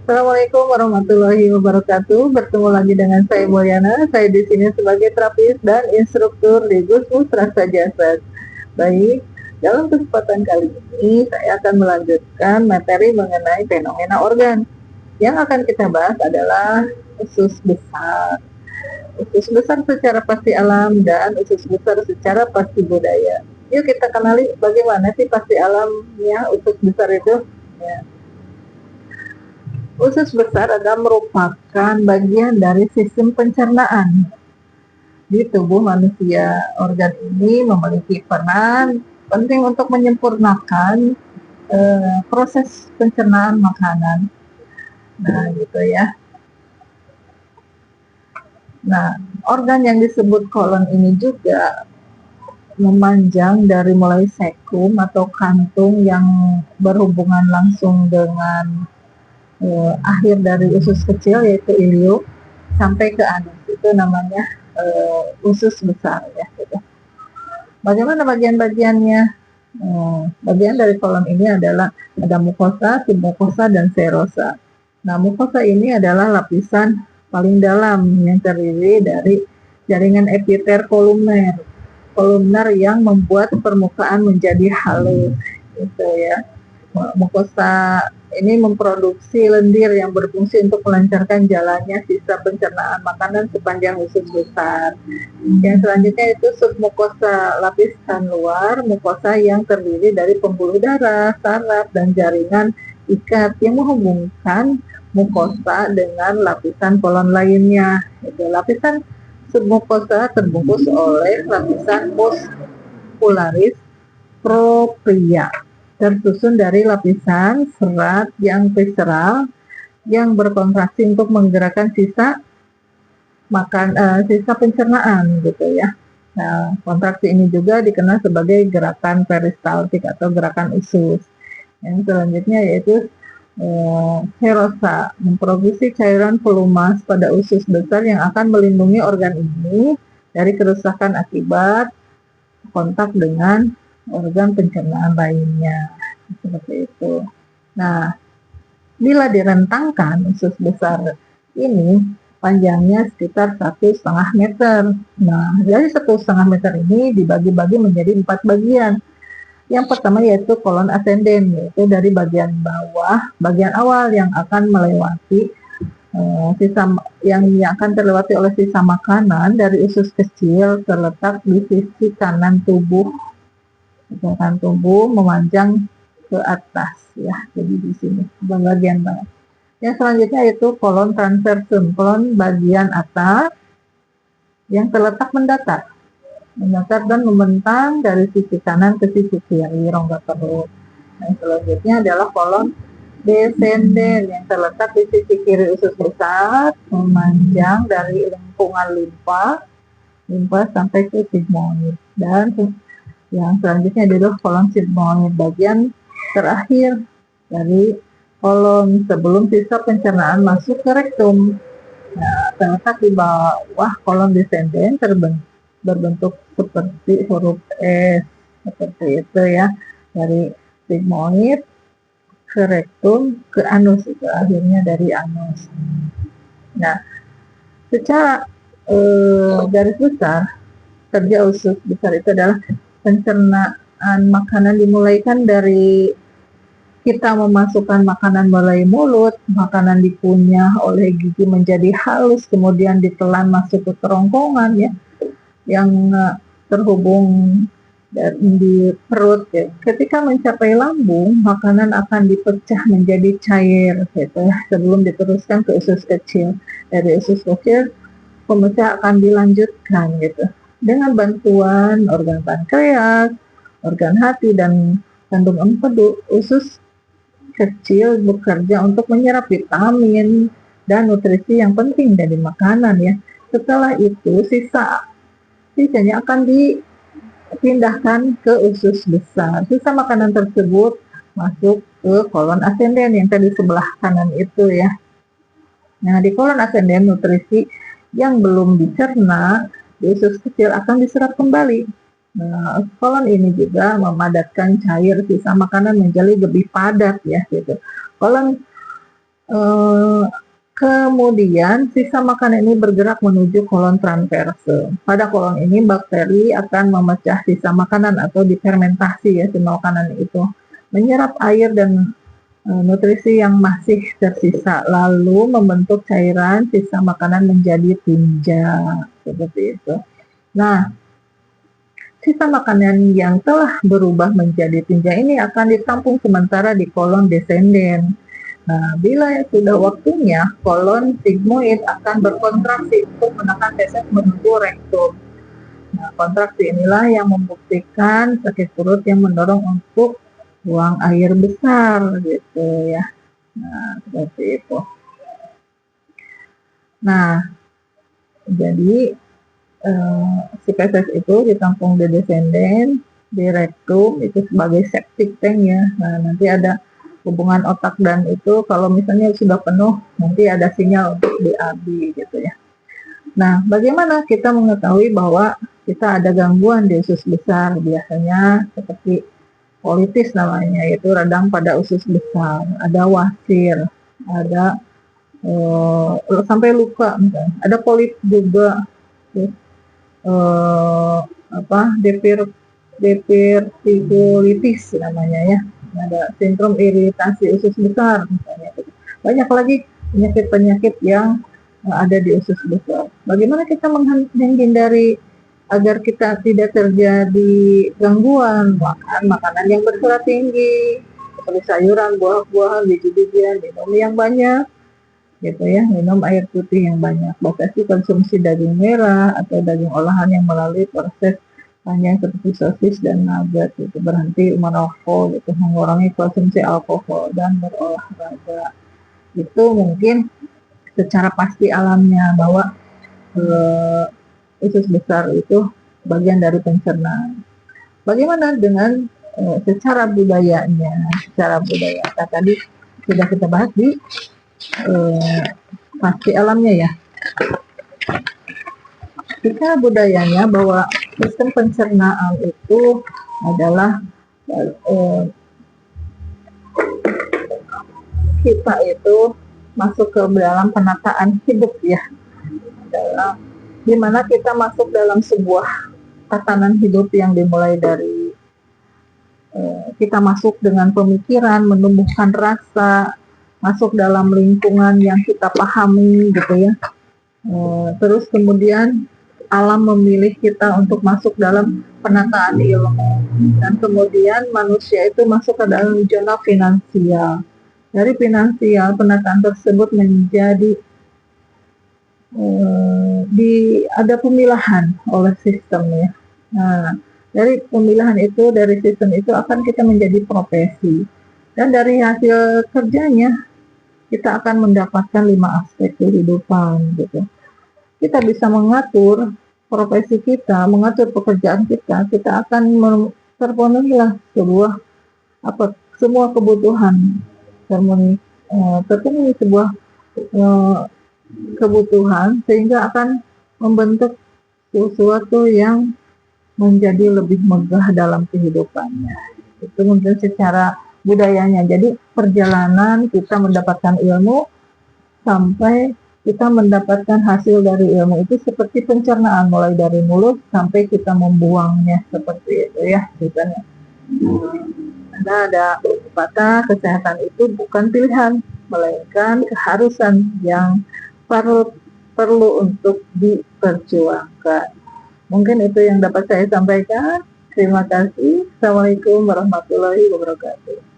Assalamualaikum warahmatullahi wabarakatuh. Bertemu lagi dengan saya Mulyana. Saya di sini sebagai terapis dan instruktur di Gusmus Rasa Jasad. Baik, dalam kesempatan kali ini saya akan melanjutkan materi mengenai fenomena organ. Yang akan kita bahas adalah usus besar. Usus besar secara pasti alam dan usus besar secara pasti budaya. Yuk kita kenali bagaimana sih pasti alamnya usus besar itu. Ya. Usus besar adalah merupakan bagian dari sistem pencernaan di tubuh manusia. Organ ini memiliki peran penting untuk menyempurnakan proses pencernaan makanan. Nah, gitu ya. Nah, organ yang disebut kolon ini juga memanjang dari mulai sekum atau kantung yang berhubungan langsung dengan akhir dari usus kecil yaitu ilium sampai ke anus, itu namanya usus besar ya gitu. Bagaimana bagian-bagiannya? Bagian dari kolon ini adalah ada mukosa, submukosa, dan serosa. Nah, mukosa ini adalah lapisan paling dalam yang terdiri dari jaringan epiter kolumner yang membuat permukaan menjadi halus gitu ya. Mukosa ini memproduksi lendir yang berfungsi untuk melancarkan jalannya sisa pencernaan makanan sepanjang usus besar. Yang selanjutnya itu submukosa, lapisan luar mukosa yang terdiri dari pembuluh darah, saraf, dan jaringan ikat yang menghubungkan mukosa dengan lapisan kolon lainnya. Itu lapisan submukosa terbungkus oleh lapisan muscularis propria, tersusun dari lapisan serat yang visceral yang berkontraksi untuk menggerakkan sisa pencernaan gitu ya. Nah, kontraksi ini juga dikenal sebagai gerakan peristaltik atau gerakan usus. Yang selanjutnya yaitu serosa, memproduksi cairan pelumas pada usus besar yang akan melindungi organ ini dari kerusakan akibat kontak dengan organ pencernaan lainnya, seperti itu. Nah, bila direntangkan usus besar ini panjangnya sekitar 1,5 meter. Nah, dari 1,5 meter ini dibagi-bagi menjadi 4 bagian. Yang pertama yaitu kolon ascenden, yaitu dari bagian bawah, bagian awal yang akan melewati yang akan terlewati oleh sisa makanan dari usus kecil terletak di sisi kanan tubuh. Kanan tubuh memanjang ke atas ya, jadi di sini bagian bawah. Yang selanjutnya yaitu kolon transversum, kolon bagian atas yang terletak mendatar dan membentang dari sisi kanan ke sisi kiri rongga perut. Yang selanjutnya adalah kolon descenden yang terletak di sisi kiri usus besar, memanjang dari lingkungan limpa sampai ke sigmoid. Dan yang selanjutnya adalah kolon sigmoid, bagian terakhir dari kolon sebelum sisa pencernaan masuk ke rektum. Nah, terletak di bawah kolon descenden berbentuk seperti huruf S, seperti itu ya, dari sigmoid ke rektum ke anus, itu akhirnya dari anus. Nah, secara garis besar kerja usus besar itu adalah pencernaan makanan dimulaikan dari kita memasukkan makanan melalui mulut, makanan dikunyah oleh gigi menjadi halus, kemudian ditelan masuk ke kerongkongan ya, yang terhubung di perut ya. Ketika mencapai lambung, makanan akan dipecah menjadi cair gitu, sebelum diteruskan ke usus kecil. Dari usus kecil, pemecah akan dilanjutkan gitu dengan bantuan organ pankreas, organ hati, dan kandung empedu. Usus kecil bekerja untuk menyerap vitamin dan nutrisi yang penting dari makanan ya. Setelah itu sisanya akan dipindahkan ke usus besar. Sisa makanan tersebut masuk ke kolon ascenden yang tadi sebelah kanan itu ya. Nah, di kolon ascenden nutrisi yang belum dicerna di usus kecil akan diserap kembali. Nah, kolon ini juga memadatkan cair sisa makanan menjadi lebih padat ya gitu. Kolon Eh, Kemudian sisa makanan ini bergerak menuju kolon transverse. Pada kolon ini bakteri akan memecah sisa makanan atau difermentasi ya sisa makanan itu, menyerap air dan nutrisi yang masih tersisa, lalu membentuk cairan sisa makanan menjadi tinja seperti itu. Nah, sisa makanan yang telah berubah menjadi tinja ini akan ditampung sementara di kolon descendens. Nah, bila sudah waktunya, kolon sigmoid akan berkontraksi untuk menekan feses menuju rektum. Nah, kontraksi inilah yang membuktikan sakit perut yang mendorong untuk buang air besar gitu ya. Nah, seperti itu. Nah, jadi si feses itu ditampung di descendens, di rektum itu sebagai septic tank ya. Nah, nanti ada hubungan otak dan itu kalau misalnya sudah penuh nanti ada sinyal untuk BAB gitu ya. Nah, bagaimana kita mengetahui bahwa kita ada gangguan di usus besar? Biasanya seperti colitis namanya, yaitu radang pada usus besar, ada wasir, ada sampai luka misalnya, ada polip juga, diverticulitis namanya ya, ada sindrom iritasi usus besar misalnya. Banyak lagi penyakit-penyakit yang ada di usus besar. Bagaimana kita menghindari agar kita tidak terjadi gangguan? Makan makanan yang berserat tinggi, seperti sayuran, buah-buahan, biji-bijian, minum yang banyak, gitu ya, minum air putih yang banyak, batasi konsumsi daging merah atau daging olahan yang melalui proses panjang seperti sosis dan nugget, itu berhenti merokok, gitu, mengurangi konsumsi alkohol dan berolahraga. Itu mungkin secara pasti alamnya bahwa usus besar itu bagian dari pencernaan. Bagaimana dengan secara budayanya? Secara budaya, tadi sudah kita bahas di pasti alamnya ya. Secara budayanya bahwa sistem pencernaan itu adalah kita itu masuk ke dalam penataan hidup ya, dalam dimana kita masuk dalam sebuah tatanan hidup yang dimulai dari kita masuk dengan pemikiran, menumbuhkan rasa, masuk dalam lingkungan yang kita pahami gitu ya. Terus kemudian alam memilih kita untuk masuk dalam penataan ilmu, dan kemudian manusia itu masuk ke dalam zona finansial. Dari finansial, penataan tersebut menjadi ada pemilahan oleh sistem ya. Nah, dari pemilahan itu, dari sistem itu akan kita menjadi profesi, dan dari hasil kerjanya kita akan mendapatkan 5 aspek kehidupan gitu. Kita bisa mengatur profesi kita, mengatur pekerjaan kita, kita akan terpenuhilah semua kebutuhan, terpenuhi sebuah kebutuhan, sehingga akan membentuk sesuatu yang menjadi lebih megah dalam kehidupannya. Itu mungkin secara budayanya. Jadi perjalanan kita mendapatkan ilmu sampai kita mendapatkan hasil dari ilmu itu seperti pencernaan, mulai dari mulut sampai kita membuangnya, seperti itu ya misalnya. Karena ada kata kesehatan itu bukan pilihan, melainkan keharusan yang perlu untuk diperjuangkan. Mungkin itu yang dapat saya sampaikan. Terima kasih. Assalamualaikum warahmatullahi wabarakatuh.